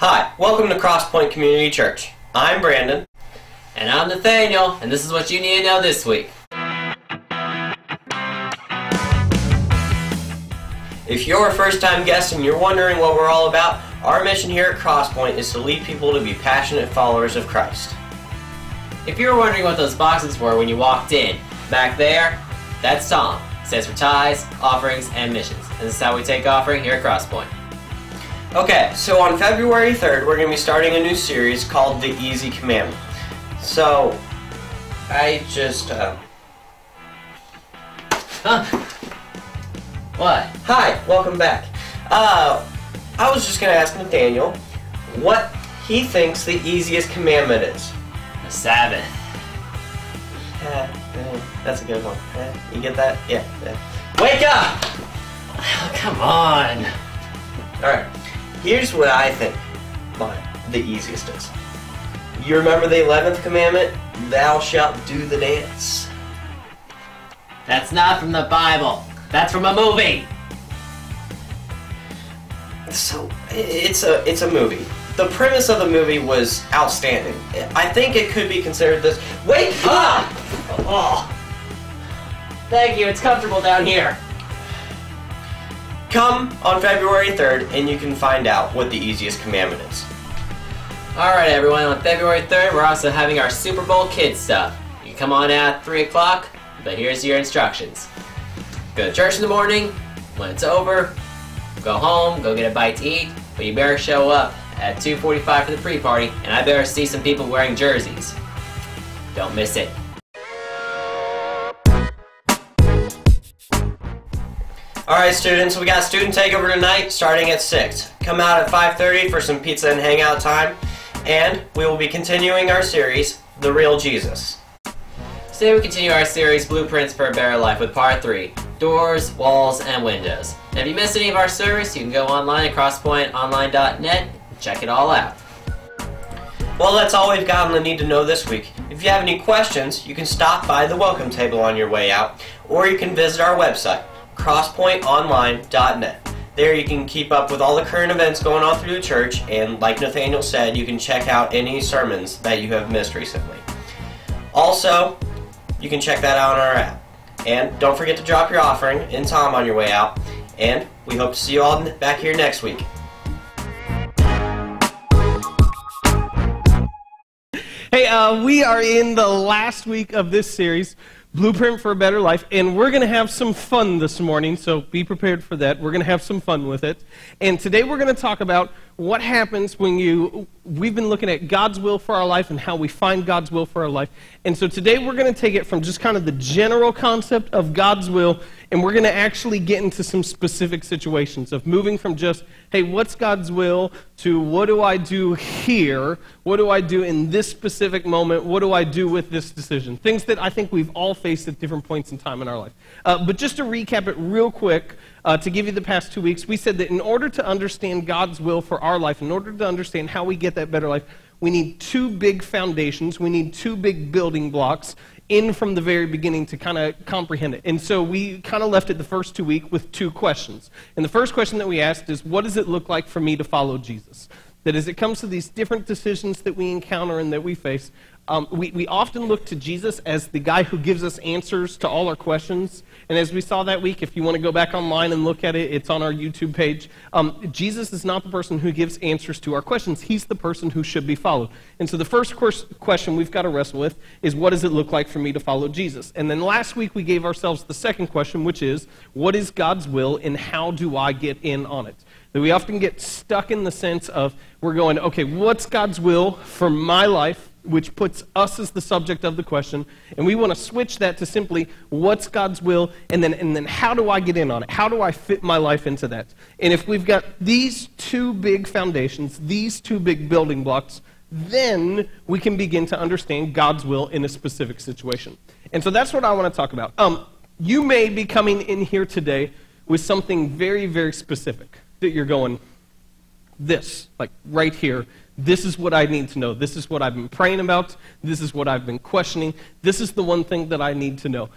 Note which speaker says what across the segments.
Speaker 1: Hi, welcome to Crosspoint Community Church. I'm Brandon.
Speaker 2: And I'm Nathaniel, and this is what you need to know this week.
Speaker 1: If you're a first-time guest and you're wondering what we're all about, our mission here at Crosspoint is to lead people to be passionate followers of Christ.
Speaker 2: If you were wondering what those boxes were when you walked in, back there, that's Tom. It stands for tithes, offerings, and missions. And this is how we take offering here at Crosspoint.
Speaker 1: Okay, so on February 3rd, we're going to be starting a new series called The Easy Commandment. So, I just,
Speaker 2: What?
Speaker 1: Hi, welcome back. I was just going to ask Nathaniel what he thinks the easiest commandment is.
Speaker 2: The Sabbath.
Speaker 1: That's a good one. You get that? Yeah.
Speaker 2: Wake up! Oh, come on.
Speaker 1: Alright, here's what I think the easiest is. You remember the 11th commandment? Thou shalt do the dance.
Speaker 2: That's not from the Bible. That's from a movie.
Speaker 1: So, it's a movie. The premise of the movie was outstanding. I think it could be considered this. Wake up!
Speaker 2: Oh. Thank you, it's comfortable down here.
Speaker 1: Come on February 3rd and you can find out what the easiest commandment is.
Speaker 2: Alright everyone, on February 3rd we're also having our Super Bowl Kids stuff. You can come on out at 3 o'clock, but here's your instructions. Go to church in the morning, when it's over, go home, go get a bite to eat, but you better show up at 2:45 for the pre-party, and I better see some people wearing jerseys. Don't miss it.
Speaker 1: Alright students, we got student takeover tonight starting at 6. Come out at 5:30 for some pizza and hangout time, and we will be continuing our series, The Real Jesus.
Speaker 2: Today we continue our series, Blueprints for a Better Life, with part 3, Doors, Walls, and Windows. And if you missed any of our service, you can go online at crosspointonline.net and check it all out.
Speaker 1: Well, that's all we've got on the Need to Know this week. If you have any questions, you can stop by the welcome table on your way out, or you can visit our website, crosspointonline.net. There you can keep up with all the current events going on through the church, and like Nathaniel said, you can check out any sermons that you have missed recently. Also, you can check that out on our app. And don't forget to drop your offering in Tom on your way out, and we hope to see you all back here next week.
Speaker 3: Hey, we are in the last week of this series, Blueprint for a Better Life, and we're going to have some fun this morning, so be prepared for that. We're going to have some fun with it. And today we're going to talk about what happens when we've been looking at God's will for our life and how we find God's will for our life. And so today we're going to take it from just kind of the general concept of God's will, and we're going to actually get into some specific situations of moving from just, hey, what's God's will, to what do I do here? What do I do in this specific moment? What do I do with this decision? Things that I think we've all faced at different points in time in our life. But just to recap it real quick, to give you the past 2 weeks, we said that in order to understand God's will for our life, in order to understand how we get that better life, we need 2 big foundations, we need 2 big building blocks in from the very beginning to kind of comprehend it. And so we kind of left it the first 2 weeks with 2 questions. And the first question that we asked is, what does it look like for me to follow Jesus? That as it comes to these different decisions that we encounter and that we face, we often look to Jesus as the guy who gives us answers to all our questions. And as we saw that week, if you want to go back online and look at it, it's on our YouTube page. Jesus is not the person who gives answers to our questions. He's the person who should be followed. And so the first question we've got to wrestle with is, what does it look like for me to follow Jesus? And then last week we gave ourselves the second question, which is, what is God's will and how do I get in on it? That we often get stuck in the sense of, we're going, okay, what's God's will for my life? Which puts us as the subject of the question, and we want to switch that to simply, what's God's will, and then how do I get in on it? How do I fit my life into that? And if we've got these 2 big foundations, these 2 big building blocks, then we can begin to understand God's will in a specific situation. And so that's what I want to talk about. You may be coming in here today with something very, very specific that you're going, this, like right here, this is what I need to know. This is what I've been praying about. This is what I've been questioning. This is the one thing that I need to know.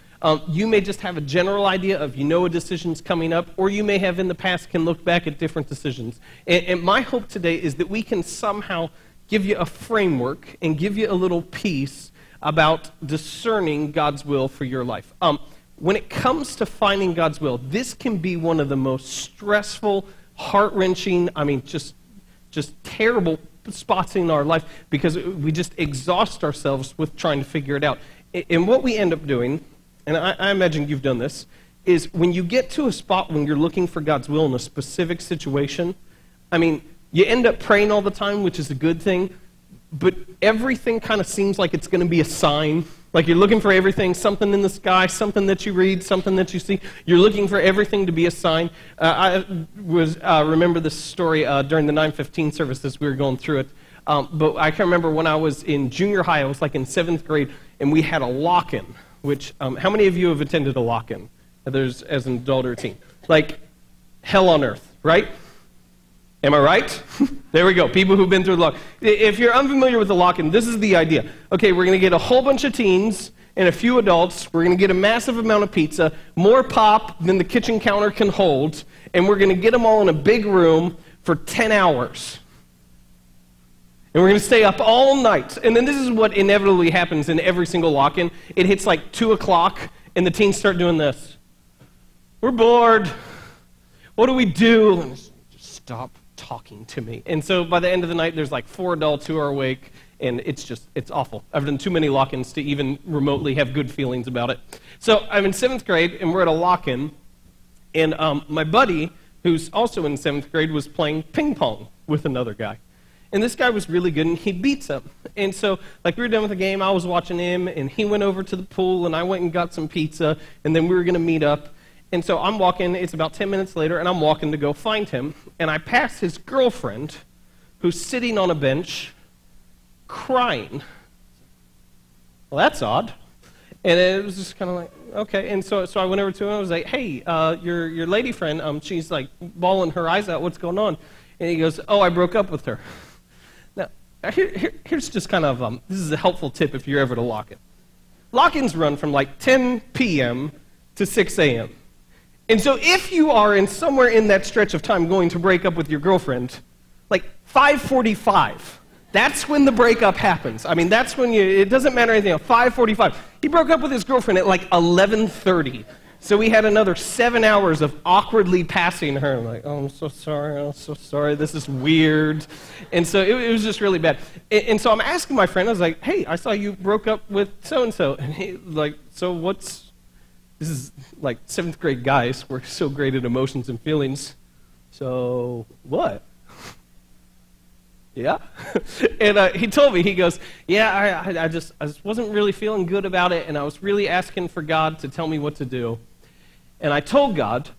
Speaker 3: You may just have a general idea of a decision's coming up, or you may have in the past can look back at different decisions. And my hope today is that we can somehow give you a framework and give you a little piece about discerning God's will for your life. When it comes to finding God's will, this can be one of the most stressful, heart-wrenching, just terrible spots in our life because we just exhaust ourselves with trying to figure it out. And what we end up doing, and I imagine you've done this, is when you get to a spot when you're looking for God's will in a specific situation, you end up praying all the time, which is a good thing, but everything kind of seems like it's going to be a sign. Like you're looking for everything, something in the sky, something that you read, something that you see. You're looking for everything to be a sign. I remember this story during the 9:15 service as we were going through it. But I can remember when I was in junior high, I was like in 7th grade, and we had a lock-in, which, how many of you have attended a lock-in as an adult or a teen? Like hell on earth, right? Am I right? There we go. People who've been through the lock. If you're unfamiliar with the lock-in, this is the idea. Okay, we're going to get a whole bunch of teens and a few adults. We're going to get a massive amount of pizza, more pop than the kitchen counter can hold, and we're going to get them all in a big room for 10 hours. And we're going to stay up all night. And then this is what inevitably happens in every single lock-in. It hits like 2 o'clock, and the teens start doing this. We're bored. What do we do? And just stop talking to me. And so by the end of the night, there's like 4 adults who are awake, and it's awful. I've done too many lock-ins to even remotely have good feelings about it. So I'm in 7th grade, and we're at a lock-in, and my buddy, who's also in 7th grade, was playing ping pong with another guy. And this guy was really good, and he beats him. And so, like, we were done with the game, I was watching him, and he went over to the pool, and I went and got some pizza, and then we were going to meet up. And so I'm walking, it's about 10 minutes later, and I'm walking to go find him, and I pass his girlfriend, who's sitting on a bench, crying. Well, that's odd. And it was just kind of like, okay. And so I went over to him, and I was like, hey, your lady friend, she's like bawling her eyes out, what's going on? And he goes, oh, I broke up with her. Now, here's just kind of, this is a helpful tip if you're ever to lock-in. Lock-ins run from like 10 p.m. to 6 a.m. And so if you are somewhere in that stretch of time going to break up with your girlfriend, like 5:45, that's when the breakup happens. That's when it doesn't matter anything else, 5:45. He broke up with his girlfriend at like 11:30. So we had another 7 hours of awkwardly passing her. I'm like, oh, I'm so sorry, this is weird. And so it was just really bad. And so I'm asking my friend, I was like, hey, I saw you broke up with so-and-so. And he like, so this is like 7th grade guys. We're so great at emotions and feelings. So what? Yeah? And he told me, he goes, yeah, I just wasn't really feeling good about it, and I was really asking for God to tell me what to do. And I told God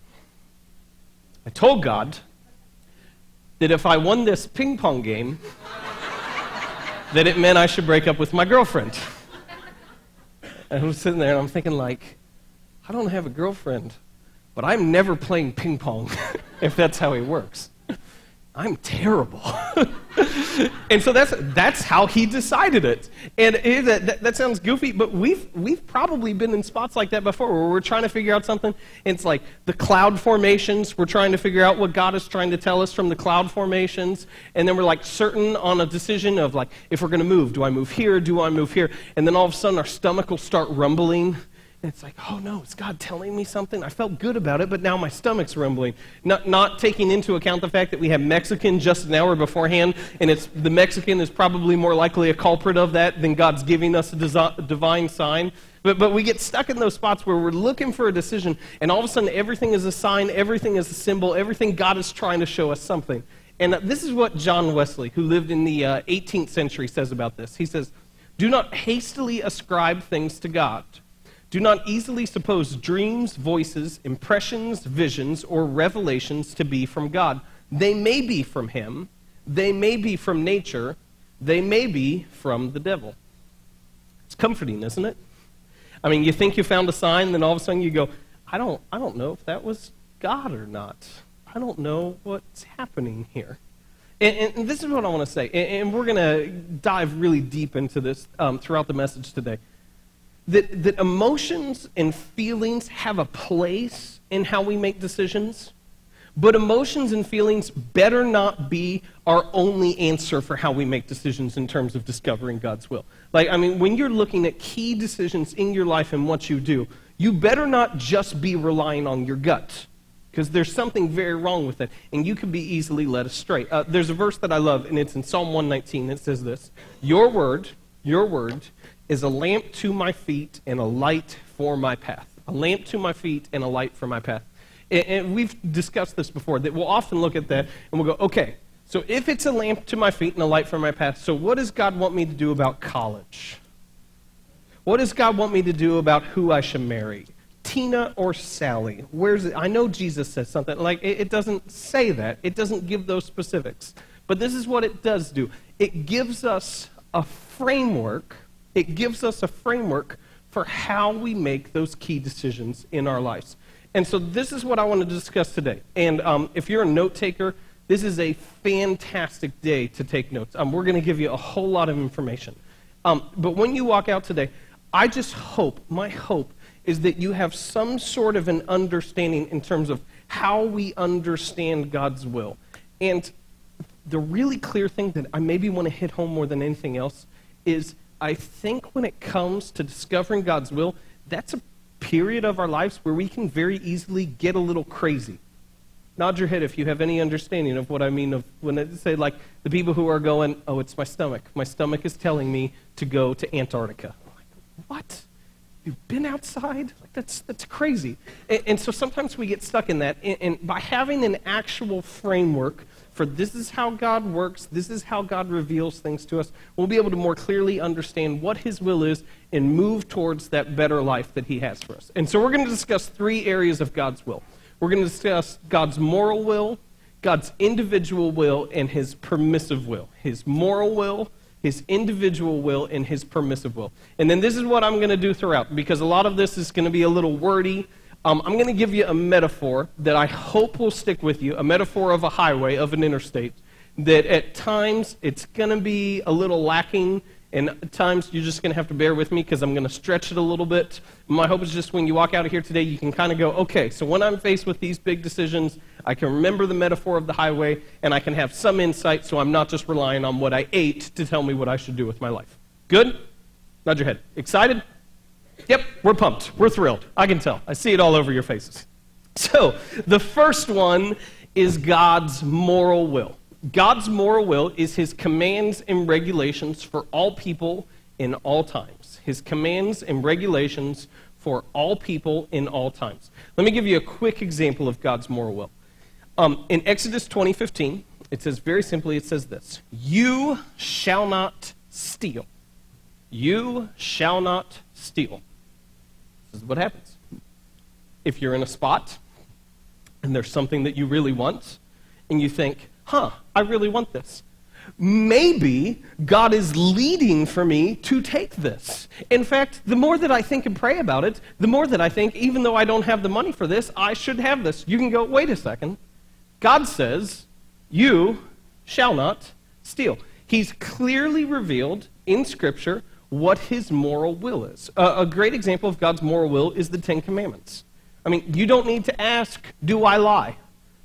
Speaker 3: that if I won this ping pong game, that it meant I should break up with my girlfriend. And I was sitting there, and I'm thinking like, I don't have a girlfriend, but I'm never playing ping pong if that's how it works. I'm terrible. And so that's how he decided it. And that sounds goofy, but we've probably been in spots like that before where we're trying to figure out something. And it's like the cloud formations. We're trying to figure out what God is trying to tell us from the cloud formations. And then we're like certain on a decision of like, if we're going to move, do I move here? Do I move here? And then all of a sudden our stomach will start rumbling. And it's like, oh no, is God telling me something? I felt good about it, but now my stomach's rumbling. Not taking into account the fact that we have Mexican just an hour beforehand, and the Mexican is probably more likely a culprit of that than God's giving us a divine sign. But we get stuck in those spots where we're looking for a decision, and all of a sudden everything is a sign, everything is a symbol, everything God is trying to show us something. And this is what John Wesley, who lived in the 18th century, says about this. He says, do not hastily ascribe things to God. Do not easily suppose dreams, voices, impressions, visions, or revelations to be from God. They may be from Him. They may be from nature. They may be from the devil. It's comforting, isn't it? You think you found a sign, then all of a sudden you go, I don't know if that was God or not. I don't know what's happening here. And this is what I want to say, and we're going to dive really deep into this throughout the message today. that emotions and feelings have a place in how we make decisions, but emotions and feelings better not be our only answer for how we make decisions in terms of discovering God's will. Like, I mean, when you're looking at key decisions in your life and what you do, you better not just be relying on your gut, because there's something very wrong with it, and you can be easily led astray. There's a verse that I love, and it's in Psalm 119. It says this: your word is a lamp to my feet and a light for my path. A lamp to my feet and a light for my path. And we've discussed this before, that we'll often look at that and we'll go, okay, so if it's a lamp to my feet and a light for my path, so what does God want me to do about college? What does God want me to do about who I should marry? Tina or Sally? Where's it? I know Jesus says something. Like, it doesn't say that. It doesn't give those specifics. But this is what it does do. It gives us a framework. It gives us a framework for how we make those key decisions in our lives. And so this is what I want to discuss today. And if you're a note taker, this is a fantastic day to take notes. We're going to give you a whole lot of information. But when you walk out today, I just hope, my hope is that you have some sort of an understanding in terms of how we understand God's will. And the really clear thing that I maybe want to hit home more than anything else is I think when it comes to discovering God's will, that's a period of our lives where we can very easily get a little crazy. Nod your head if you have any understanding of what I mean of when I say, like, the people who are going, oh, it's my stomach. My stomach is telling me to go to Antarctica. I'm like, what? You've been outside? Like, that's crazy. And so sometimes we get stuck in that. And by having an actual framework for this is how God works, this is how God reveals things to us, we'll be able to more clearly understand what his will is and move towards that better life that he has for us. And so we're going to discuss 3 areas of God's will. We're going to discuss God's moral will, God's individual will, and his permissive will. His moral will, his individual will, and his permissive will. And then this is what I'm going to do throughout, because a lot of this is going to be a little wordy. I'm going to give you a metaphor that I hope will stick with you, a metaphor of a highway, of an interstate, that at times it's going to be a little lacking, and at times you're just going to have to bear with me because I'm going to stretch it a little bit. My hope is just when you walk out of here today, you can kind of go, okay, so when I'm faced with these big decisions, I can remember the metaphor of the highway, and I can have some insight so I'm not just relying on what I ate to tell me what I should do with my life. Good? Nod your head. Excited? Yep, we're pumped. We're thrilled. I can tell. I see it all over your faces. So, the first one is God's moral will. God's moral will is his commands and regulations for all people in all times. His commands and regulations for all people in all times. Let me give you a quick example of God's moral will. In Exodus 20:15, it says very simply, it says this: you shall not steal. You shall not steal. This is what happens. If you're in a spot and there's something that you really want, and you think, I really want this. Maybe God is leading for me to take this. In fact, the more that I think and pray about it, the more that I think, even though I don't have the money for this, I should have this. You can go, wait a second. God says, you shall not steal. He's clearly revealed in Scripture what his moral will is. A great example of God's moral will is the 10 Commandments. I mean, you don't need to ask, do I lie?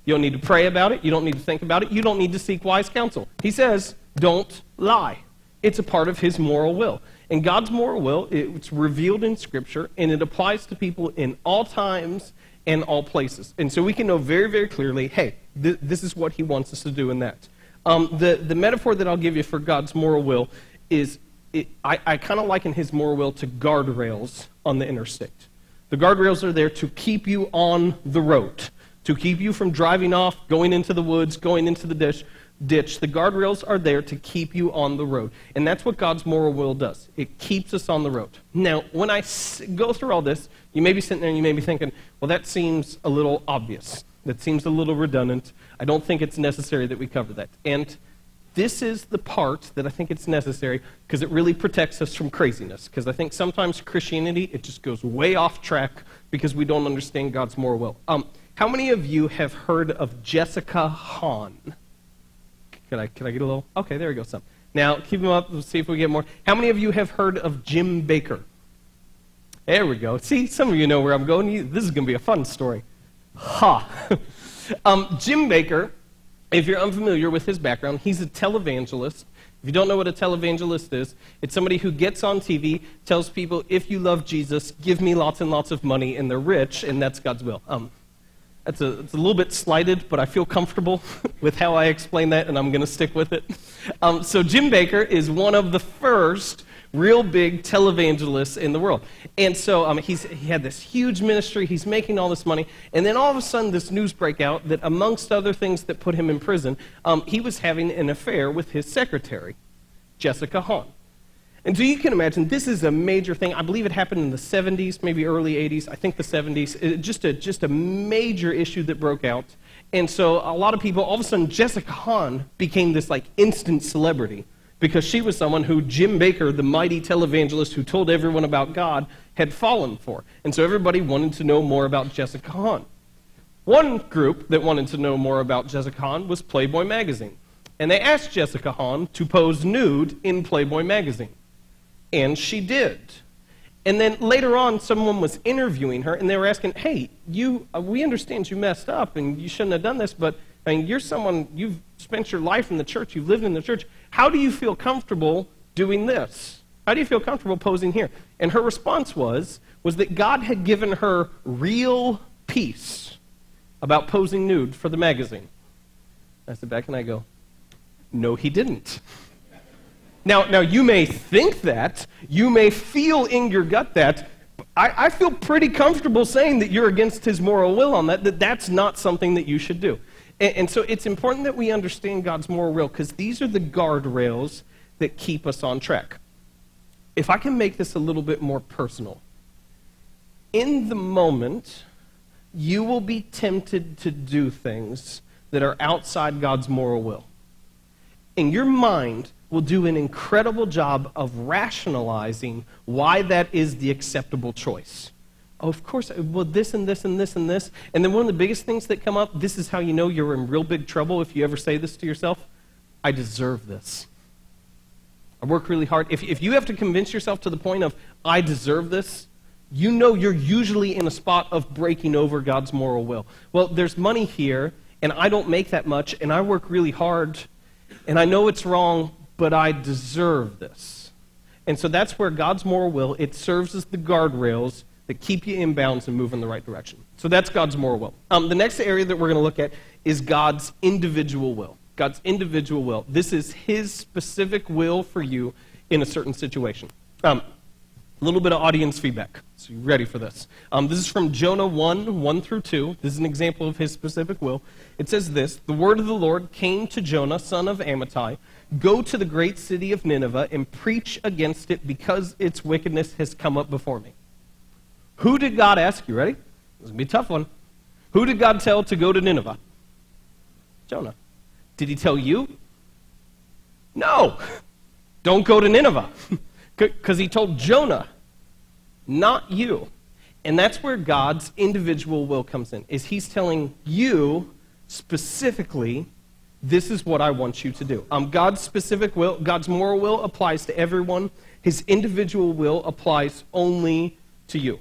Speaker 3: You don't need to pray about it. You don't need to think about it. You don't need to seek wise counsel. He says, don't lie. It's a part of his moral will. And God's moral will, it's revealed in Scripture, and it applies to people in all times and all places. And so we can know very, very clearly, hey, this is what he wants us to do in that. The metaphor that I'll give you for God's moral will is, I kind of liken his moral will to guardrails on the interstate. The guardrails are there to keep you on the road, to keep you from driving off, going into the woods, going into the ditch. The guardrails are there to keep you on the road. And that's what God's moral will does. It keeps us on the road. Now, when I go through all this, you may be sitting there and you may be thinking, well, that seems a little obvious. That seems a little redundant. I don't think it's necessary that we cover that. And this is the part that I think it's necessary because it really protects us from craziness. Because I think sometimes Christianity, it just goes way off track because we don't understand God's moral will. How many of you have heard of Jessica Hahn? Can I get a little? Okay, there we go. Some. Now, keep them up. Let's see if we get more. How many of you have heard of Jim Baker? There we go. See, some of you know where I'm going. This is going to be a fun story. Ha! Jim Bakker, if you're unfamiliar with his background, he's a televangelist. If you don't know what a televangelist is, it's somebody who gets on TV, tells people, if you love Jesus, give me lots and lots of money, and they're rich, and that's God's will. It's a little bit slighted, but I feel comfortable with how I explain that, and I'm going to stick with it. So Jim Bakker is one of the first real big televangelists in the world. And so he had this huge ministry, he's making all this money, and then all of a sudden this news break out that amongst other things that put him in prison, he was having an affair with his secretary, Jessica Hahn. And so you can imagine, this is a major thing. I believe it happened in the 70s, maybe early 80s, I think the 70s. Just a major issue that broke out. And so a lot of people, all of a sudden, Jessica Hahn became this like instant celebrity because she was someone who Jim Bakker, the mighty televangelist who told everyone about God, had fallen for. And so everybody wanted to know more about Jessica Hahn. One group that wanted to know more about Jessica Hahn was Playboy magazine. And they asked Jessica Hahn to pose nude in Playboy magazine. And she did. And then later on, someone was interviewing her, and they were asking, hey, we understand you messed up, and you shouldn't have done this, but I mean, you're someone, you've spent your life in the church, you've lived in the church. How do you feel comfortable doing this? How do you feel comfortable posing here? And her response was that God had given her real peace about posing nude for the magazine. I sit back and I go, no, he didn't. Now, you may think that, you may feel in your gut that, I feel pretty comfortable saying that you're against his moral will on that that's not something that you should do. And so it's important that we understand God's moral will, because these are the guardrails that keep us on track. If I can make this a little bit more personal, in the moment, you will be tempted to do things that are outside God's moral will. And your mind will do an incredible job of rationalizing why that is the acceptable choice. Oh, of course, well, this and this and this and this. And then one of the biggest things that come up, this is how you know you're in real big trouble if you ever say this to yourself, I deserve this. I work really hard. If you have to convince yourself to the point of, I deserve this, you know you're usually in a spot of breaking over God's moral will. Well, there's money here, and I don't make that much, and I work really hard, and I know it's wrong, but I deserve this. And so that's where God's moral will, it serves as the guardrails that keep you in bounds and move in the right direction. So that's God's moral will. The next area that we're going to look at is God's individual will. God's individual will. This is his specific will for you in a certain situation. A little bit of audience feedback. So you ready for this? This is from Jonah 1 through 2. This is an example of his specific will. It says this, the word of the Lord came to Jonah, son of Amittai, go to the great city of Nineveh and preach against it because its wickedness has come up before me. Who did God ask? You ready? This is going to be a tough one. Who did God tell to go to Nineveh? Jonah. Did he tell you? No. Don't go to Nineveh. Because he told Jonah, not you. And that's where God's individual will comes in, is he's telling you specifically, this is what I want you to do. God's specific will, God's moral will applies to everyone. His individual will applies only to you.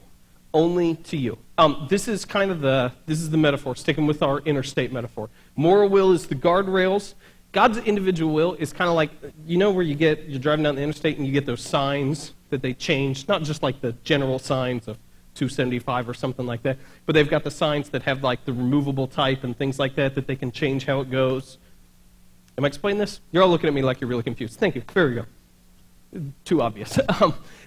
Speaker 3: Only to you. This is the metaphor, sticking with our interstate metaphor. Moral will is the guardrails. God's individual will is kind of like, you know where you're driving down the interstate and you get those signs that they change, not just like the general signs of 275 or something like that, but they've got the signs that have like the removable type and things like that they can change how it goes. Am I explaining this? You're all looking at me like you're really confused. Thank you. There we go. Too obvious.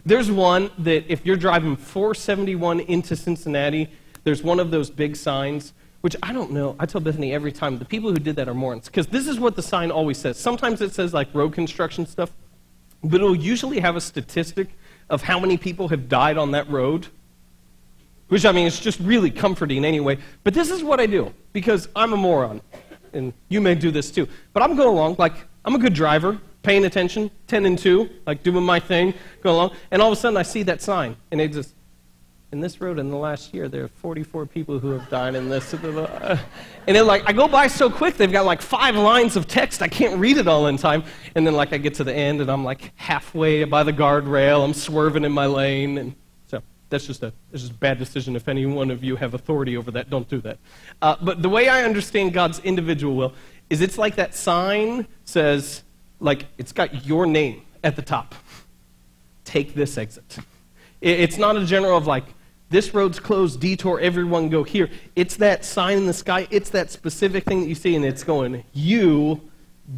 Speaker 3: There's one that if you're driving 471 into Cincinnati, there's one of those big signs, which I don't know. I tell Bethany every time, the people who did that are morons, because this is what the sign always says. Sometimes it says like road construction stuff, but it'll usually have a statistic of how many people have died on that road, which, I mean, it's just really comforting anyway. But this is what I do, because I'm a moron, and you may do this too. But I'm going along, like, I'm a good driver, paying attention, 10 and 2, like doing my thing, going along, and all of a sudden I see that sign, and it just, in this road in the last year, there are 44 people who have died in this. And then, like, I go by so quick, they've got like 5 lines of text, I can't read it all in time, and then, like, I get to the end, and I'm like halfway by the guardrail, I'm swerving in my lane, and so That's just a bad decision. If any one of you have authority over that, don't do that. But the way I understand God's individual will is it's like that sign says, like, it's got your name at the top. Take this exit. It's not a general of like, this road's closed, detour, everyone go here. It's that sign in the sky. It's that specific thing that you see, and it's going, you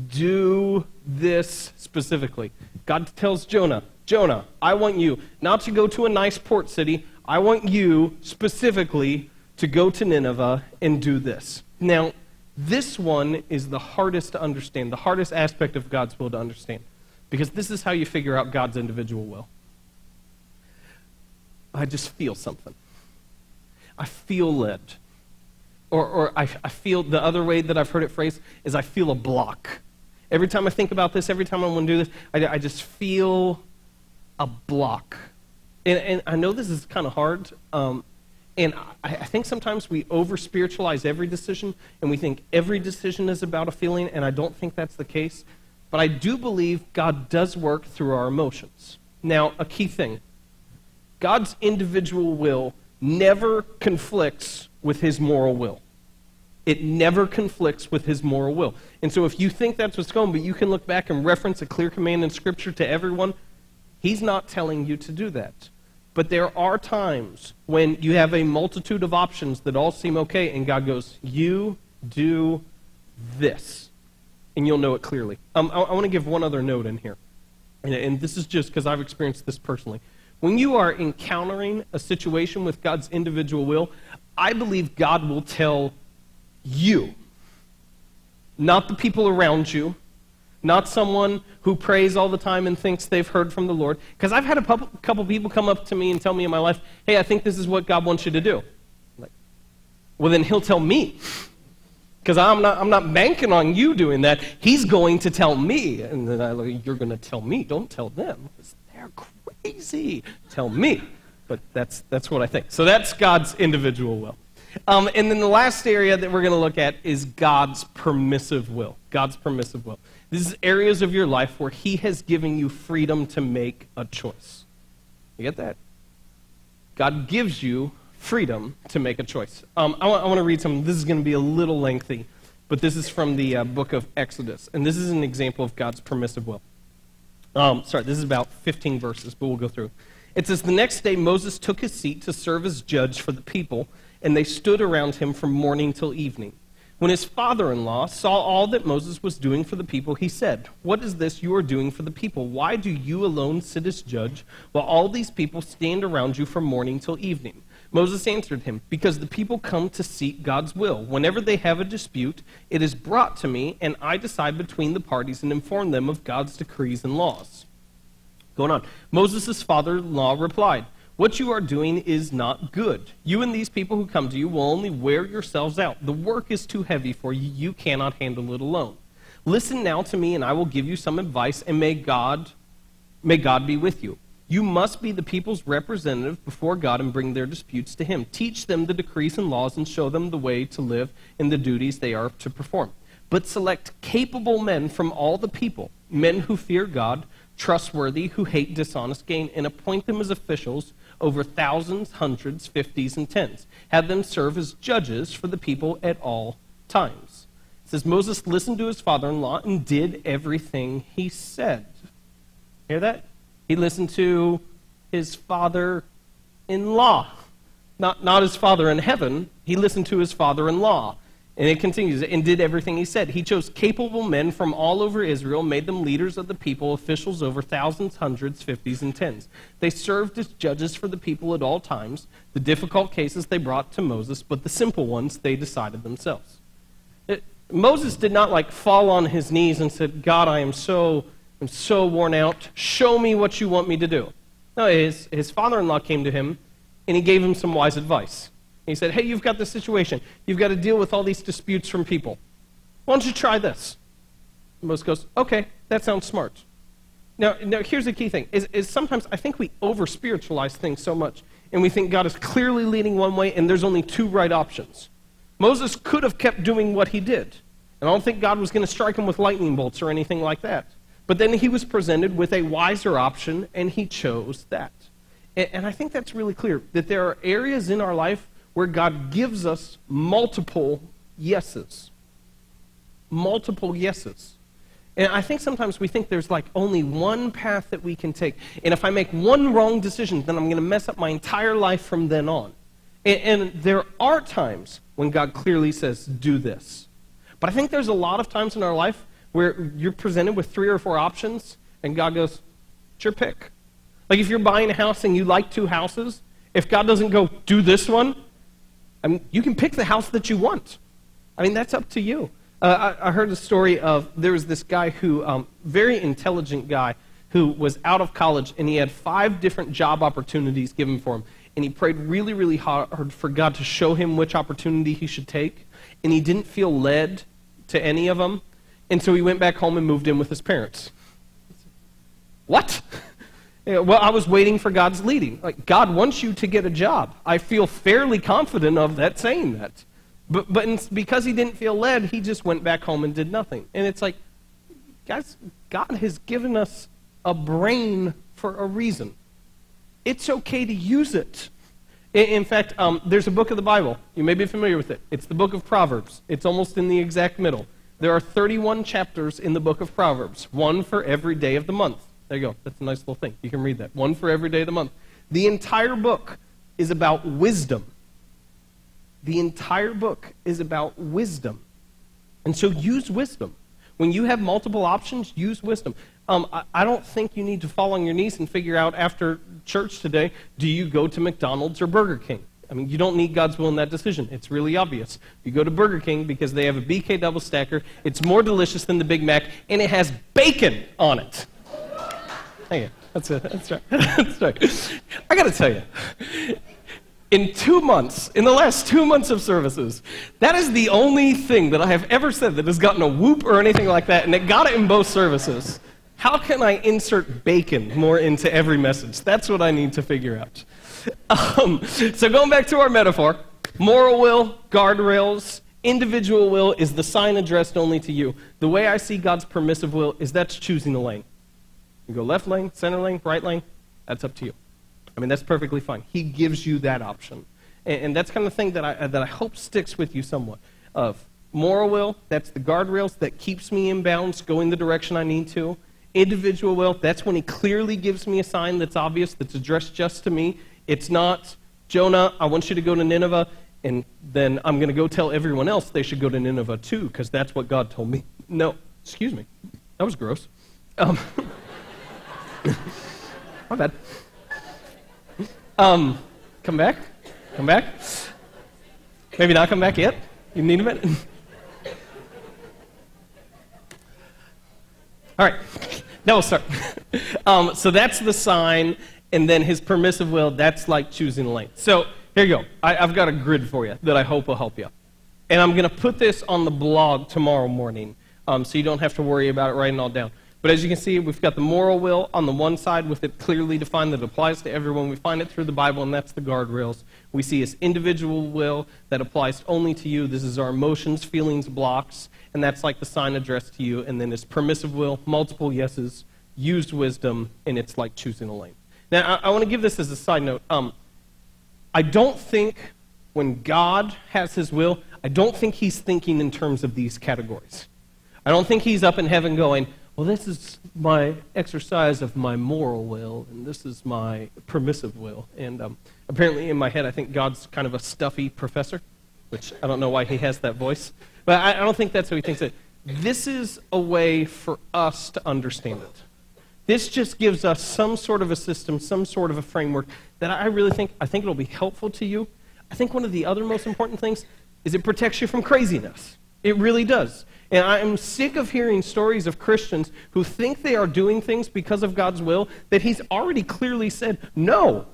Speaker 3: do this specifically. God tells Jonah, Jonah, I want you not to go to a nice port city. I want you specifically to go to Nineveh and do this. Now, this one is the hardest to understand, the hardest aspect of God's will to understand, because this is how you figure out God's individual will. I just feel something. I feel led. Or I feel, the other way that I've heard it phrased is I feel a block. Every time I think about this, every time I want to do this, I just feel a block. And I know this is kind of hard, and I think sometimes we over-spiritualize every decision, and we think every decision is about a feeling, and I don't think that's the case. But I do believe God does work through our emotions. Now, a key thing. God's individual will never conflicts with his moral will. It never conflicts with his moral will. And so if you think that's what's going, but you can look back and reference a clear command in Scripture to everyone, he's not telling you to do that. But there are times when you have a multitude of options that all seem okay, and God goes, you do this. And you'll know it clearly. I want to give one other note in here. And this is just because I've experienced this personally. When you are encountering a situation with God's individual will, I believe God will tell you, not the people around you, not someone who prays all the time and thinks they've heard from the Lord. Because I've had a couple people come up to me and tell me in my life, hey, I think this is what God wants you to do. I'm like, well, then he'll tell me. Because I'm not banking on you doing that. He's going to tell me. And then you're going to tell me. Don't tell them. They're crazy. Tell me. But that's what I think. So that's God's individual will. And then the last area that we're going to look at is God's permissive will. God's permissive will. This is areas of your life where he has given you freedom to make a choice. You get that? God gives you freedom to make a choice. I want to read something. This is going to be a little lengthy, but this is from the book of Exodus, and this is an example of God's permissive will. This is about 15 verses, but we'll go through. It says, the next day Moses took his seat to serve as judge for the people, and they stood around him from morning till evening. When his father-in-law saw all that Moses was doing for the people, he said, what is this you are doing for the people? Why do you alone sit as judge, while all these people stand around you from morning till evening? Moses answered him, because the people come to seek God's will. Whenever they have a dispute, it is brought to me, and I decide between the parties and inform them of God's decrees and laws. Going on. Moses' father-in-law replied, what you are doing is not good. You and these people who come to you will only wear yourselves out. The work is too heavy for you. You cannot handle it alone. Listen now to me, and I will give you some advice, and may God be with you. You must be the people's representative before God and bring their disputes to him. Teach them the decrees and laws and show them the way to live and the duties they are to perform. But select capable men from all the people, men who fear God, trustworthy, who hate dishonest gain, and appoint them as officials over thousands, hundreds, fifties, and tens. Have them serve as judges for the people at all times. It says, Moses listened to his father-in-law and did everything he said. Hear that? He listened to his father-in-law. Not his father in heaven. He listened to his father-in-law. And it continues, and did everything he said. He chose capable men from all over Israel, made them leaders of the people, officials over thousands, hundreds, fifties, and tens. They served as judges for the people at all times. The difficult cases they brought to Moses, but the simple ones they decided themselves. Moses did not fall on his knees and said, God, I'm so worn out. Show me what you want me to do. No, his father-in-law came to him, and he gave him some wise advice. He said, hey, you've got this situation. You've got to deal with all these disputes from people. Why don't you try this? And Moses goes, okay, that sounds smart. Now here's the key thing, is sometimes I think we over-spiritualize things so much, and we think God is clearly leading one way, and there's only two right options. Moses could have kept doing what he did, and I don't think God was going to strike him with lightning bolts or anything like that. But then he was presented with a wiser option, and he chose that. And I think that's really clear, that there are areas in our life where God gives us multiple yeses. Multiple yeses. And I think sometimes we think there's like only one path that we can take. And if I make one wrong decision, then I'm going to mess up my entire life from then on. And there are times when God clearly says, do this. But I think there's a lot of times in our life where you're presented with 3 or 4 options, and God goes, it's your pick. Like if you're buying a house and you like 2 houses, if God doesn't go, do this one, I mean, you can pick the house that you want. I mean, that's up to you. I heard a story of, there was this guy who, very intelligent guy, who was out of college, and he had 5 different job opportunities given for him. And he prayed really, really hard for God to show him which opportunity he should take. And he didn't feel led to any of them. And so he went back home and moved in with his parents. What? Well, I was waiting for God's leading. Like, God wants you to get a job. I feel fairly confident of that, saying that. But because he didn't feel led, he just went back home and did nothing. And it's like, guys, God has given us a brain for a reason. It's okay to use it. In fact, there's a book of the Bible. You may be familiar with it. It's the book of Proverbs. It's almost in the exact middle. There are 31 chapters in the book of Proverbs, 1 for every day of the month. There you go. That's a nice little thing. You can read that. 1 for every day of the month. The entire book is about wisdom. The entire book is about wisdom. And so use wisdom. When you have multiple options, use wisdom. I don't think you need to fall on your knees and figure out after church today, do you go to McDonald's or Burger King? I mean, you don't need God's will in that decision. It's really obvious. You go to Burger King because they have a BK double stacker. It's more delicious than the Big Mac, and it has bacon on it. Thank you. That's it. That's right. That's right. I got to tell you, in the last 2 months of services, that is the only thing that I have ever said that has gotten a whoop or anything like that, and it got it in both services. How can I insert bacon more into every message? That's what I need to figure out. So going back to our metaphor, moral will, guardrails, individual will is the sign addressed only to you. The way I see God's permissive will is that's choosing a lane. You go left lane, center lane, right lane, that's up to you. I mean, that's perfectly fine. He gives you that option. And that's kind of the thing that I hope sticks with you somewhat. Of moral will, that's the guardrails that keeps me in bounds, going the direction I need to. Individual will, that's when he clearly gives me a sign that's obvious, that's addressed just to me. It's not, Jonah, I want you to go to Nineveh, and then I'm going to go tell everyone else they should go to Nineveh too, because that's what God told me. No, excuse me. That was gross. My bad. Come back. Come back. Maybe not come back yet. You need a minute. All right. Now we'll start. So that's the sign, and then his permissive will, that's like choosing a lane. So here you go. I've got a grid for you that I hope will help you. And I'm going to put this on the blog tomorrow morning, so you don't have to worry about it writing it all down. But as you can see, we've got the moral will on the one side with it clearly defined that it applies to everyone. We find it through the Bible, and that's the guardrails. We see his individual will that applies only to you. This is our emotions, feelings, blocks, and that's like the sign addressed to you. And then his permissive will, multiple yeses, used wisdom, and it's like choosing a lane. Now, I want to give this as a side note. I don't think when God has his will, I don't think he's thinking in terms of these categories. I don't think he's up in heaven going, well, this is my exercise of my moral will, and this is my permissive will. And apparently in my head, I think God's kind of a stuffy professor, which I don't know why he has that voice. But I don't think that's how he thinks it. This is a way for us to understand it. This just gives us some sort of a system, some sort of a framework that I think it'll be helpful to you. I think one of the other most important things is it protects you from craziness. It really does. And I'm sick of hearing stories of Christians who think they are doing things because of God's will that he's already clearly said, no,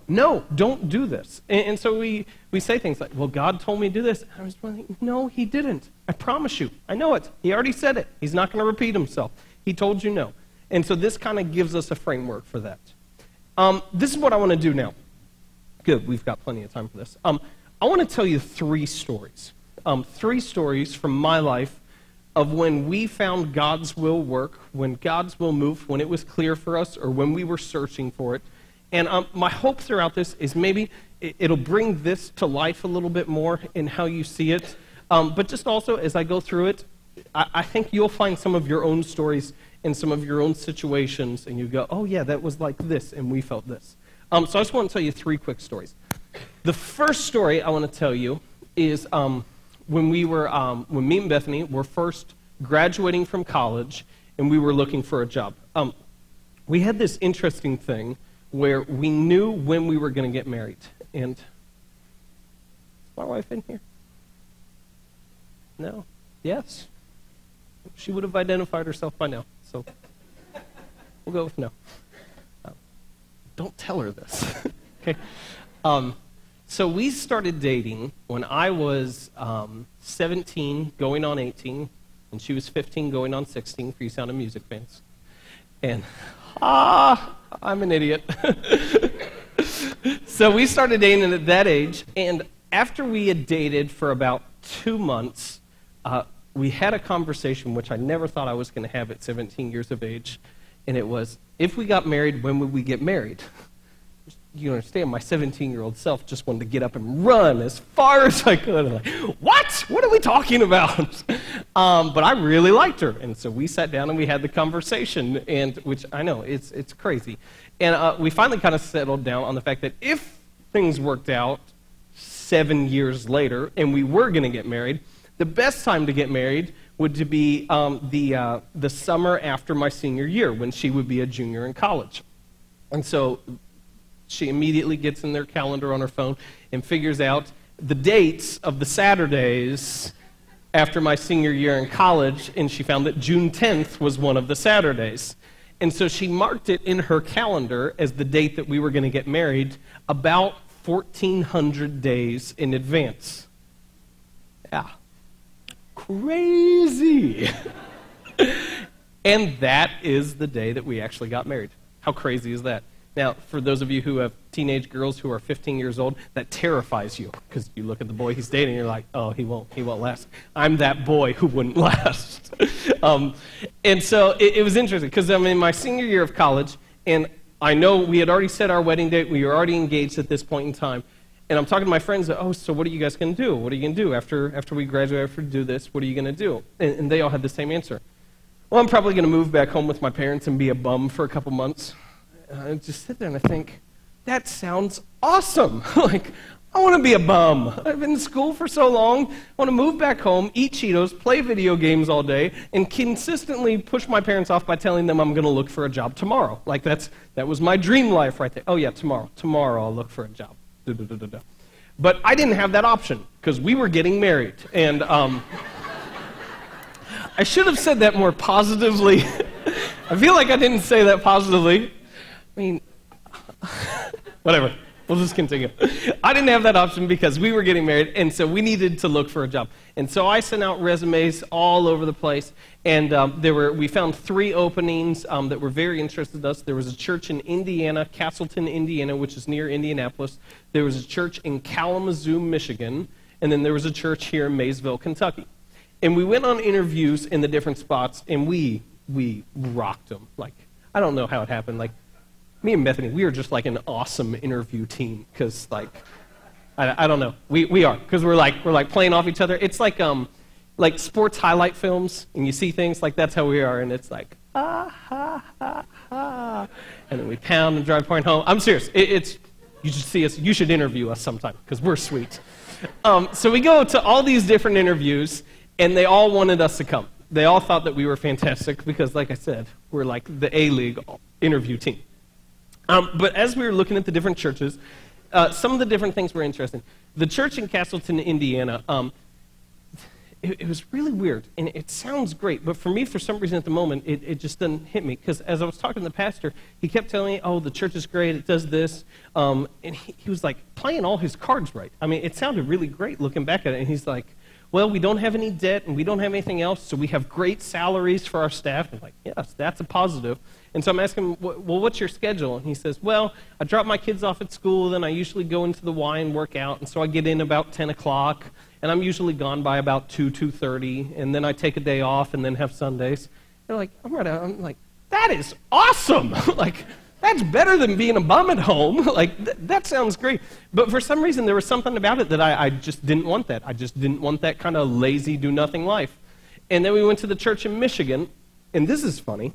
Speaker 3: don't do this. And so we say things like, well, God told me to do this. And I was wondering, no, he didn't. I promise you. I know it. He already said it. He's not going to repeat himself. He told you no. And so this kind of gives us a framework for that. This is what I want to do now. Good, we've got plenty of time for this. I want to tell you 3 stories. 3 stories from my life of when we found God's will work, when God's will moved, when it was clear for us, or when we were searching for it. And my hope throughout this is maybe it'll bring this to life a little bit more in how you see it. But just also, as I go through it, I think you'll find some of your own stories and some of your own situations, and you go, oh yeah, that was like this, and we felt this. So I just want to tell you 3 quick stories. The first story I want to tell you is when me and Bethany were first graduating from college, and we were looking for a job. We had this interesting thing where we knew when we were going to get married. And is my wife in here? No? Yes? She would have identified herself by now, so we'll go with no. Don't tell her this. Okay. So we started dating when I was 17, going on 18, and she was 15, going on 16, for you Sound of Music fans. And, I'm an idiot. So we started dating at that age, and after we had dated for about 2 months, we had a conversation which I never thought I was going to have at 17 years of age, and it was, if we got married, when would we get married? You understand, my 17-year-old self just wanted to get up and run as far as I could. I'm like, what? What are we talking about? But I really liked her, and so we sat down and we had the conversation, and which I know, it's crazy. And we finally kind of settled down on the fact that if things worked out 7 years later and we were going to get married, the best time to get married would to be the summer after my senior year, when she would be a junior in college. And so she immediately gets in their calendar on her phone and figures out the dates of the Saturdays after my senior year in college, and she found that June 10th was one of the Saturdays. And so she marked it in her calendar as the date that we were going to get married about 1,400 days in advance. Yeah. Crazy. And that is the day that we actually got married. How crazy is that? Now, for those of you who have teenage girls who are 15 years old, that terrifies you, because you look at the boy he's dating and you're like, oh, he won't last. I'm that boy who wouldn't last. And so it was interesting, because I'm in my senior year of college, and I know we had already set our wedding date. We were already engaged at this point in time. And I'm talking to my friends, oh, so what are you guys going to do? What are you going to do after we graduate, after we do this? What are you going to do? And they all had the same answer. Well, I'm probably going to move back home with my parents and be a bum for a couple months. I just sit there and I think, that sounds awesome. Like, I want to be a bum. I've been in school for so long. I want to move back home, eat Cheetos, play video games all day, and consistently push my parents off by telling them I'm going to look for a job tomorrow. Like, that was my dream life right there. Oh, yeah, tomorrow. Tomorrow I'll look for a job. But I didn't have that option, because we were getting married. And I should have said that more positively. I feel like I didn't say that positively. I mean, whatever. We'll just continue. I didn't have that option because we were getting married, and so we needed to look for a job. And so I sent out resumes all over the place, and we found 3 openings that were very interested in us. There was a church in Indiana, Castleton, Indiana, which is near Indianapolis. There was a church in Kalamazoo, Michigan, and then there was a church here in Maysville, Kentucky. And we went on interviews in the different spots, and we rocked them. Like, I don't know how it happened. Like, me and Bethany, we are just like an awesome interview team, because like, I don't know, we are, because we're like playing off each other. It's like sports highlight films, and you see things like that's how we are, and it's like ha ha ha, and then we pound and drive point home. I'm serious. You should see us. You should interview us sometime, because we're sweet. So we go to all these different interviews, and they all wanted us to come. They all thought that we were fantastic because, like I said, we're like the A-League interview team. But as we were looking at the different churches, some of the different things were interesting. The church in Castleton, Indiana, it was really weird, and it sounds great, but for me, for some reason at the moment, it just didn't hit me, because as I was talking to the pastor, he kept telling me, oh, the church is great, it does this, and he was like playing all his cards right. I mean, it sounded really great looking back at it, and he's like, well, we don't have any debt, and we don't have anything else, so we have great salaries for our staff. And I'm like, yes, that's a positive. And so I'm asking him, well, what's your schedule? And he says, well, I drop my kids off at school, then I usually go into the Y and work out, and so I get in about 10 o'clock, and I'm usually gone by about 2:30, and then I take a day off and then have Sundays. They're like, I'm like, that is awesome! Like, that's better than being a bum at home. Like, that sounds great. But for some reason, there was something about it that I just didn't want that. I just didn't want that kind of lazy, do-nothing life. And then we went to the church in Michigan, and this is funny.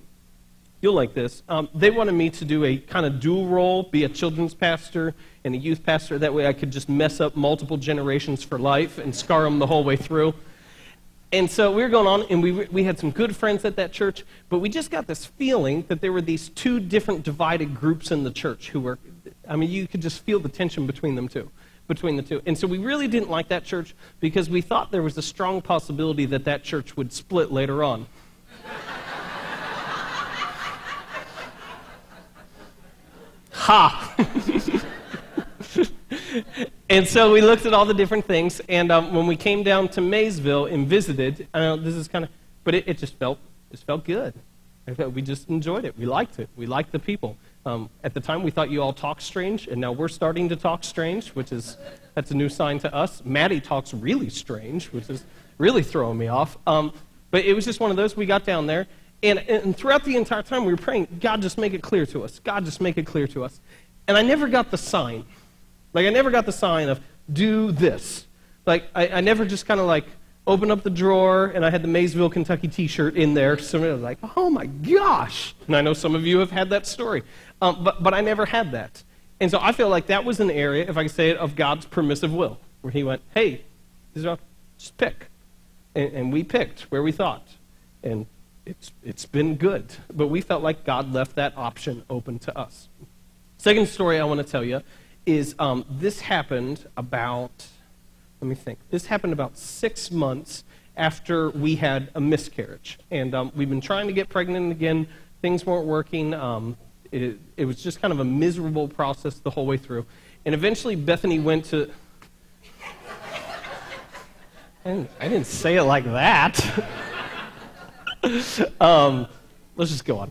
Speaker 3: You'll like this. They wanted me to do a kind of dual role, be a children's pastor and a youth pastor. That way I could just mess up multiple generations for life and scar them the whole way through. And so we were going on, and we had some good friends at that church, but we just got this feeling that there were these two different divided groups in the church who were, I mean, you could just feel the tension between the two. And so we really didn't like that church because we thought there was a strong possibility that that church would split later on. Ha! And so we looked at all the different things, and when we came down to Maysville and visited, I know this is kind of, but it just felt good. We just enjoyed it. We liked it. We liked the people. At the time, we thought you all talked strange, and now we're starting to talk strange, that's a new sign to us. Maddie talks really strange, which is really throwing me off. But it was just one of those. We got down there, and throughout the entire time we were praying, God, just make it clear to us. God, just make it clear to us. And I never got the sign. Like, I never got the sign of, do this. Like, I never just kind of, like, opened up the drawer, and I had the Maysville, Kentucky t-shirt in there. Somebody was like, oh, my gosh. And I know some of you have had that story. But I never had that. And so I feel like that was an area, if I could say it, of God's permissive will, where he went, hey, just pick. And we picked where we thought. And it's been good. But we felt like God left that option open to us. Second story I want to tell you is this happened about, let me think, this happened about 6 months after we had a miscarriage. And we've been trying to get pregnant again. Things weren't working. It was just kind of a miserable process the whole way through. And eventually Bethany went to... I didn't say it like that. Let's just go on.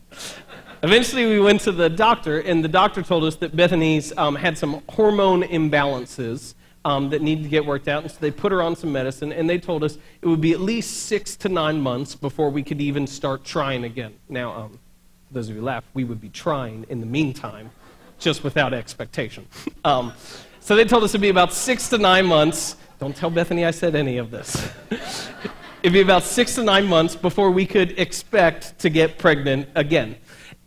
Speaker 3: Eventually, we went to the doctor, and the doctor told us that Bethany's had some hormone imbalances that needed to get worked out, and so they put her on some medicine, and they told us it would be at least 6 to 9 months before we could even start trying again. Now, for those of you who laugh, we would be trying in the meantime, just without expectation. So they told us it would be about 6 to 9 months. Don't tell Bethany I said any of this. It'd be about 6 to 9 months before we could expect to get pregnant again.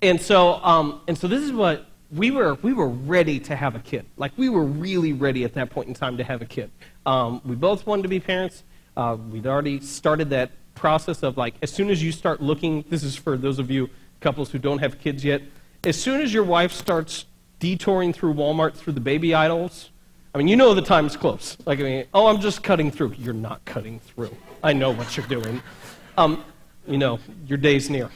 Speaker 3: And so this is what we were ready to have a kid. Like, we were really ready at that point in time to have a kid. We both wanted to be parents. We'd already started that process of, like, as soon as you start looking, this is for those of you couples who don't have kids yet, as soon as your wife starts detouring through Walmart through the baby aisles, I mean, you know the time's close. Like, I mean, oh, I'm just cutting through. You're not cutting through. I know what you're doing. You know, your day's near.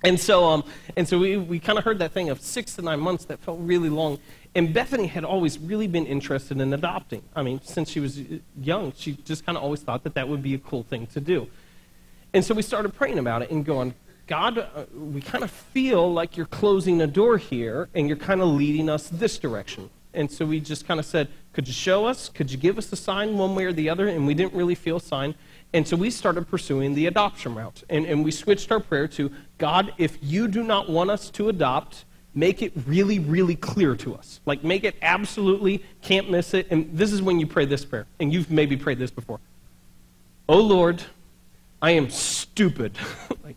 Speaker 3: And so we kind of heard that thing of 6 to 9 months that felt really long. And Bethany had always really been interested in adopting. I mean, since she was young, she just kind of always thought that that would be a cool thing to do. And so we started praying about it and going, God, we kind of feel like you're closing a door here, and you're kind of leading us this direction. And so we just kind of said, could you show us? Could you give us a sign one way or the other? And we didn't really feel a sign. And so we started pursuing the adoption route. And we switched our prayer to, God, if you do not want us to adopt, make it really, really clear to us. Like, make it absolutely, can't miss it. And this is when you pray this prayer. And you've maybe prayed this before. Oh, Lord, I am stupid. Like,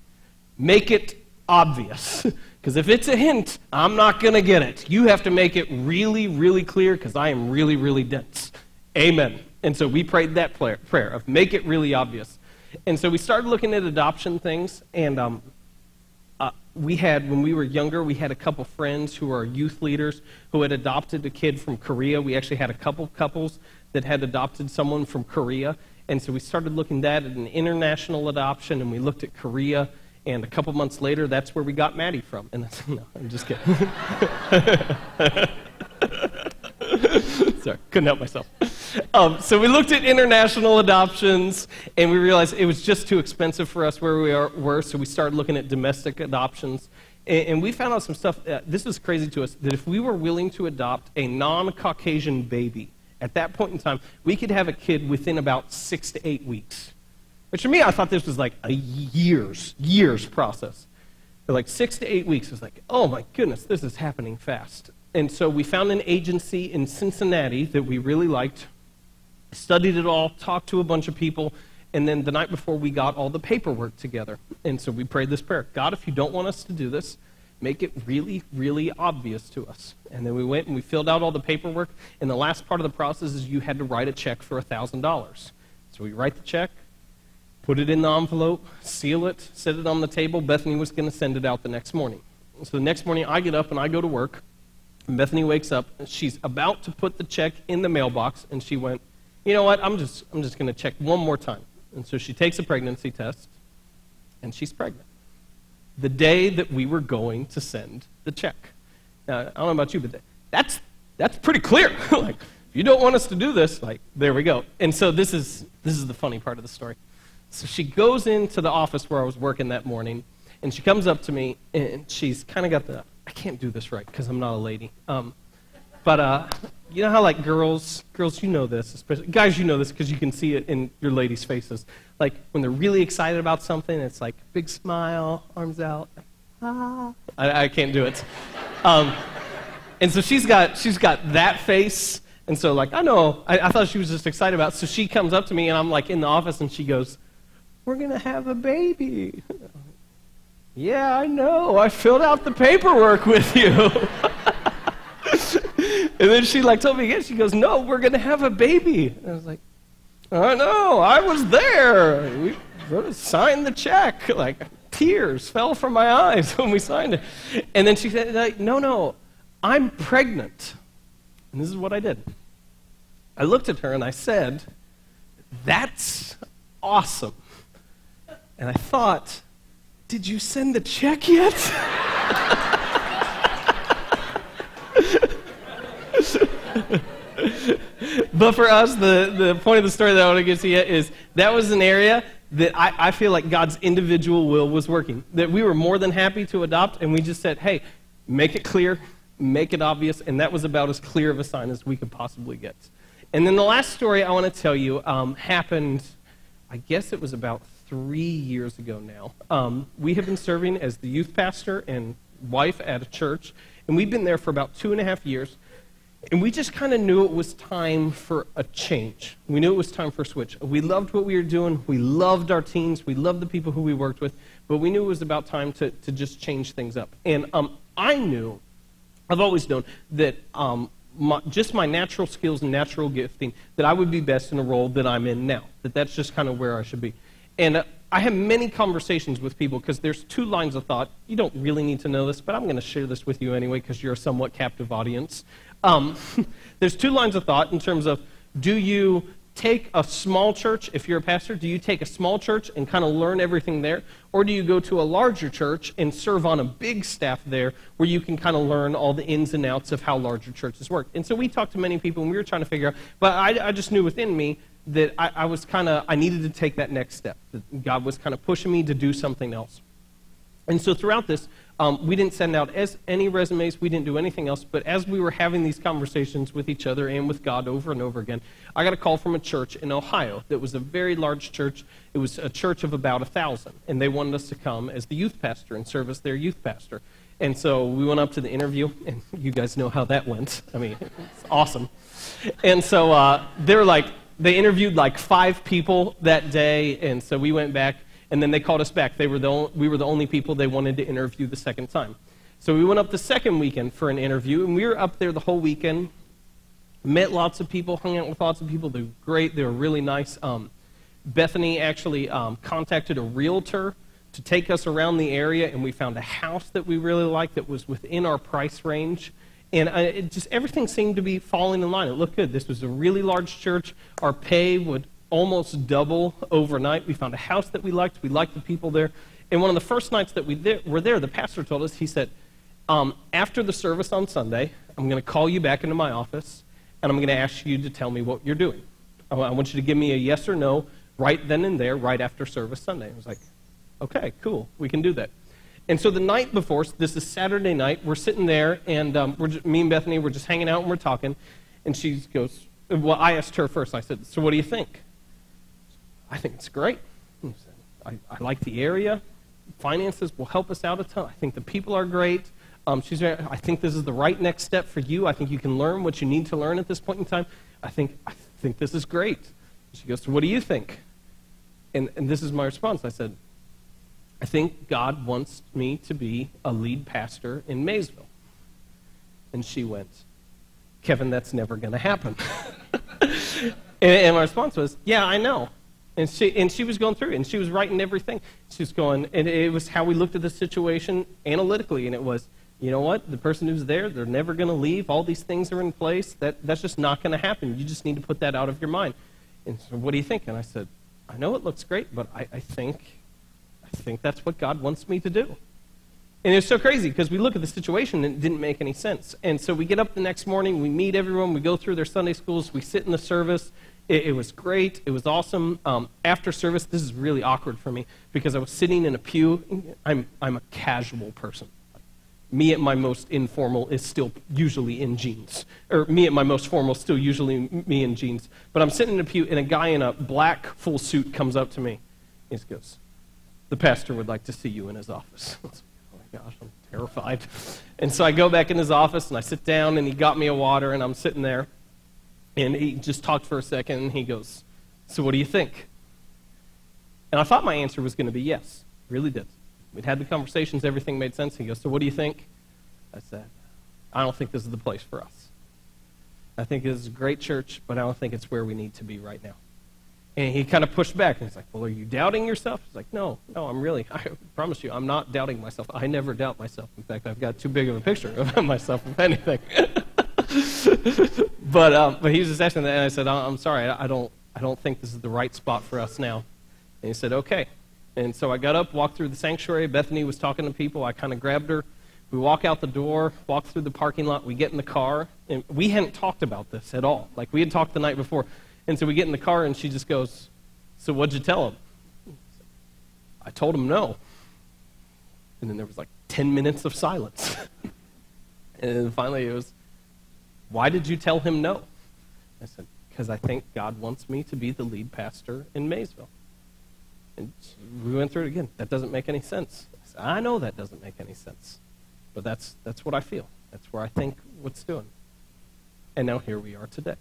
Speaker 3: make it obvious. Because if it's a hint, I'm not going to get it. You have to make it really, really clear, because I am really, really dense. Amen. And so we prayed that prayer of make it really obvious. And so we started looking at adoption things, and when we were younger, we had a couple friends who are youth leaders who had adopted a kid from Korea. We actually had a couple couples that had adopted someone from Korea. And so we started looking at an international adoption, and we looked at Korea. And a couple months later, that's where we got Maddie from. And no, I'm just kidding. Sorry, couldn't help myself. So we looked at international adoptions, and we realized it was just too expensive for us where we were, so we started looking at domestic adoptions. And we found out some stuff, this was crazy to us, that if we were willing to adopt a non-Caucasian baby, at that point in time, we could have a kid within about 6 to 8 weeks. Which for me, I thought this was like a years process. for like 6 to 8 weeks. It was like, oh my goodness, this is happening fast. And so we found an agency in Cincinnati that we really liked, studied it all, talked to a bunch of people, and then the night before we got all the paperwork together. And so we prayed this prayer: God, if you don't want us to do this, make it really, really obvious to us. And then we went and we filled out all the paperwork, and the last part of the process is you had to write a check for $1,000. So we write the check, put it in the envelope, seal it, set it on the table. Bethany was going to send it out the next morning. So the next morning I get up and I go to work, and Bethany wakes up, and she's about to put the check in the mailbox, and she went, you know what, I'm just going to check one more time. And so she takes a pregnancy test, and she's pregnant the day that we were going to send the check. Now, I don't know about you, but that's pretty clear. Like, if you don't want us to do this, like, there we go. And so this is the funny part of the story. So she goes into the office where I was working that morning, and she comes up to me, and she's kind of got the, I can't do this right because I'm not a lady. But you know how, like, girls, you know this, especially guys, you know this because you can see it in your ladies' faces. Like, when they're really excited about something, it's like big smile, arms out, like, ah. I can't do it. And so she's got that face, and so, like, I know, I thought she was just excited about it. So she comes up to me, and I'm, like, in the office, and she goes, we're going to have a baby. Yeah, I know. I filled out the paperwork with you. And then she, like, told me again, she goes, no, we're going to have a baby. And I was like, I know, I was there. We signed the check. Like, tears fell from my eyes when we signed it. And then she said, like, no, I'm pregnant. And this is what I did. I looked at her and I said, that's awesome. And I thought, did you send the check yet? But for us, the point of the story that I want to get to you is that was an area that I feel like God's individual will was working. That we were more than happy to adopt, and we just said, hey, make it clear, make it obvious, and that was about as clear of a sign as we could possibly get. And then the last story I want to tell you happened, I guess it was about 3 years ago now. We have been serving as the youth pastor and wife at a church, and we've been there for about 2.5 years. And we just kind of knew it was time for a change. We knew it was time for a switch. We loved what we were doing. We loved our teams. We loved the people who we worked with. But we knew it was about time to just change things up. And I've always known that just my natural skills and natural gifting, that I would be best in a role that I'm in now. That's just kind of where I should be. And I have many conversations with people because there's 2 lines of thought. You don't really need to know this, but I'm going to share this with you anyway because you're a somewhat captive audience. There's 2 lines of thought in terms of, do you take a small church, if you're a pastor, do you take a small church and kind of learn everything there? Or do you go to a larger church and serve on a big staff there where you can kind of learn all the ins and outs of how larger churches work? And so we talked to many people and we were trying to figure out, but I just knew within me that I needed to take that next step. That God was kind of pushing me to do something else. And so throughout this, we didn't send out any resumes, we didn't do anything else, but as we were having these conversations with each other and with God over and over again, I got a call from a church in Ohio that was a very large church. It was a church of about 1,000, and they wanted us to come as the youth pastor and serve as their youth pastor. And so we went up to the interview, and you guys know how that went. I mean, it's awesome. And so they interviewed like 5 people that day, and so we went back. And then they called us back. We were the only people they wanted to interview the second time. So we went up the second weekend for an interview, and we were up there the whole weekend, met lots of people, hung out with lots of people. They were great. They were really nice. Bethany actually contacted a realtor to take us around the area, and we found a house that we really liked that was within our price range. And everything seemed to be falling in line. It looked good. This was a really large church. Our pay would almost double overnight. We found a house that we liked. We liked the people there. And one of the first nights that we were there, the pastor told us, he said, after the service on Sunday, I'm going to call you back into my office, and I'm going to ask you to tell me what you're doing. I want you to give me a yes or no right then and there, right after service Sunday. I was like, okay, cool, we can do that. And so the night before, this is Saturday night, we're sitting there, and me and Bethany, we're just hanging out and we're talking, and she goes, well, I asked her first. I said, so what do you think? I think it's great. I like the area. finances will help us out a ton. I think the people are great. I think this is the right next step for you. I think you can learn what you need to learn at this point in time. I think this is great. She goes, so what do you think? And this is my response. I said, I think God wants me to be a lead pastor in Maysville. And she went, Kevin, that's never going to happen. and my response was, yeah, I know. And she was going through it, and she was writing everything. She was going, and it was how we looked at the situation analytically, and it was, you know what, the person who's there, they're never going to leave. All these things are in place. That's just not going to happen. You just need to put that out of your mind. And so, what do you think? And I said, I know it looks great, but I think that's what God wants me to do. And it's so crazy because we look at the situation and it didn't make any sense. And so we get up the next morning, we meet everyone, we go through their Sunday schools, we sit in the service. It was great. It was awesome. After service, this is really awkward for me because I was sitting in a pew. I'm a casual person. Me at my most informal is still usually in jeans. Or me at my most formal is still usually me in jeans. But I'm sitting in a pew, and a guy in a black full suit comes up to me. He just goes, the pastor would like to see you in his office. Oh my gosh, I'm terrified. And so I go back in his office, and I sit down, and he got me a water, and I'm sitting there. And he just talked for a second, and he goes, so what do you think? And I thought my answer was going to be yes. Really did. We'd had the conversations, everything made sense. He goes, so what do you think? I said, I don't think this is the place for us. I think this is a great church, but I don't think it's where we need to be right now. And he kind of pushed back, and he's like, well, are you doubting yourself? He's like, no, I promise you, I'm not doubting myself. I never doubt myself. In fact, I've got too big of a picture of myself, if anything. But he was just asking that, and I said, I'm sorry, I don't think this is the right spot for us now. And he said, okay. And so I got up, walked through the sanctuary. Bethany was talking to people. I kind of grabbed her. We walk out the door, walk through the parking lot. We get in the car. And we hadn't talked about this at all. Like, we had talked the night before. And so we get in the car, and she just goes, so what'd you tell him? I told him no. And then there was like 10 minutes of silence. And then finally it was, why did you tell him no? I said, because I think God wants me to be the lead pastor in Maysville. And we went through it again. That doesn't make any sense. I said, I know that doesn't make any sense. But that's what I feel. That's where I think what's doing. And now here we are today.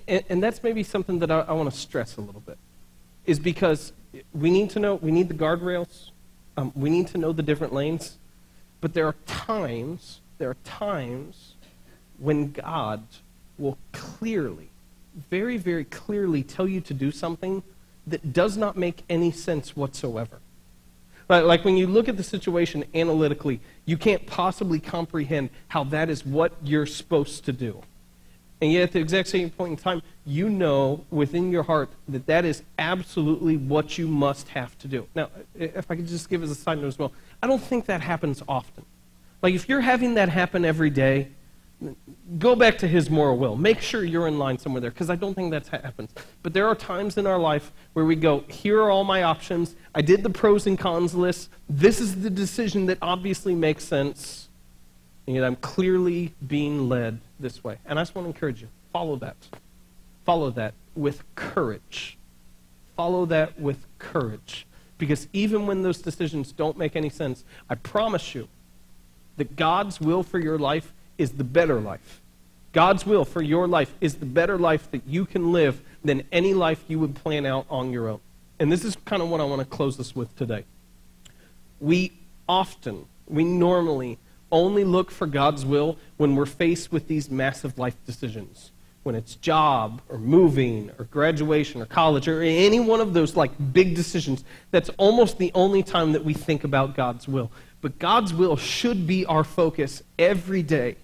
Speaker 3: And that's maybe something that I want to stress a little bit, is because we need to know, we need the guardrails. We need to know the different lanes. But there are times when God will clearly, very, very clearly tell you to do something that does not make any sense whatsoever. Like when you look at the situation analytically, you can't possibly comprehend how that is what you're supposed to do. And yet at the exact same point in time, you know within your heart that that is absolutely what you must have to do. Now, if I could just give as a side note as well, I don't think that happens often. Like if you're having that happen every day, go back to his moral will. Make sure you're in line somewhere there, because I don't think that happens. But there are times in our life where we go, here are all my options. I did the pros and cons list. This is the decision that obviously makes sense. And yet I'm clearly being led this way. And I just want to encourage you, follow that. Follow that with courage. Follow that with courage. Because even when those decisions don't make any sense, I promise you that God's will for your life is the better life. God's will for your life is the better life that you can live than any life you would plan out on your own. And this is kind of what I want to close this with today. We normally only look for God's will when we're faced with these massive life decisions. When it's job or moving or graduation or college or any one of those like big decisions, that's almost the only time that we think about God's will. But God's will should be our focus every day,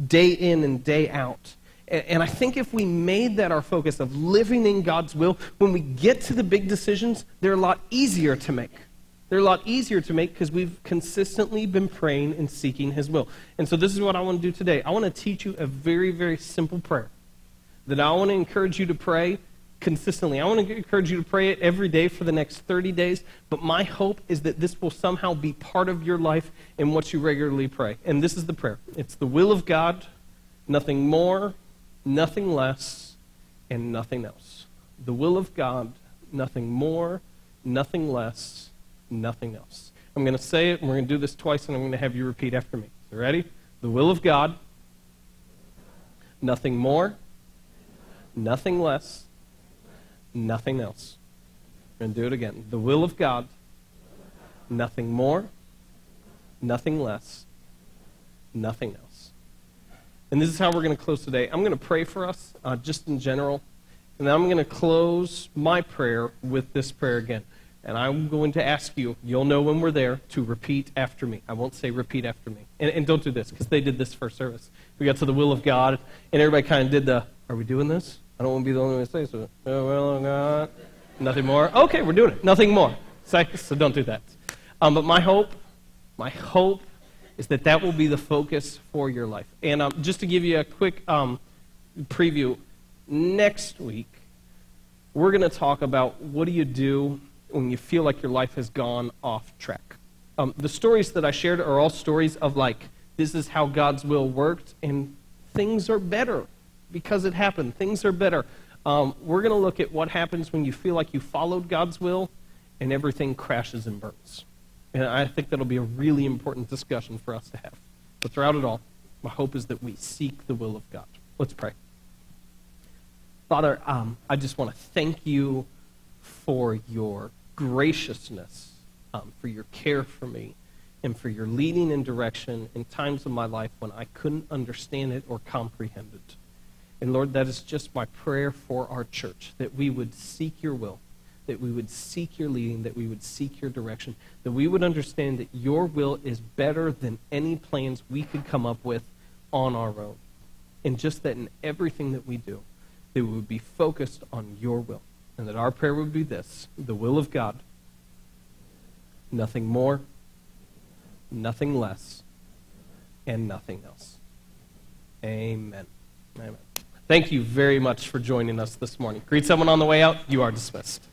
Speaker 3: day in and day out. And I think if we made that our focus of living in God's will, when we get to the big decisions, they're a lot easier to make. They're a lot easier to make because we've consistently been praying and seeking his will. And so this is what I want to do today. I want to teach you a very, very simple prayer that I want to encourage you to pray consistently. I want to encourage you to pray it every day for the next 30 days, but my hope is that this will somehow be part of your life in what you regularly pray. And this is the prayer. It's the will of God, nothing more, nothing less, and nothing else. The will of God, nothing more, nothing less, nothing else. I'm going to say it, and we're going to do this twice, and I'm going to have you repeat after me. You ready? The will of God, nothing more, nothing less, nothing else. We're going to do it again. The will of God, nothing more, nothing less, nothing else. And this is how we're going to close today. I'm going to pray for us, just in general, and then I'm going to close my prayer with this prayer again. And I'm going to ask you, you'll know when we're there, to repeat after me. I won't say repeat after me. And don't do this, because they did this first service. We got to the will of God, and everybody kind of did the, are we doing this? I don't want to be the only one to say so. The will of God. Nothing more? Okay, we're doing it. Nothing more. So don't do that. But my hope is that will be the focus for your life. And just to give you a quick preview, next week, we're going to talk about what do you do when you feel like your life has gone off track. The stories that I shared are all stories of this is how God's will worked, and things are better because it happened. Things are better. We're going to look at what happens when you feel like you followed God's will and everything crashes and burns. And I think that'll be a really important discussion for us to have. But throughout it all, my hope is that we seek the will of God. Let's pray. Father, I just want to thank you for your graciousness, for your care for me, and for your leading and direction in times of my life when I couldn't understand it or comprehend it. And Lord, that is just my prayer for our church, that we would seek your will, that we would seek your leading, that we would seek your direction, that we would understand that your will is better than any plans we could come up with on our own. And just that in everything that we do, that we would be focused on your will. And that our prayer would be this, the will of God, nothing more, nothing less, and nothing else. Amen. Amen. Thank you very much for joining us this morning. Greet someone on the way out. You are dismissed.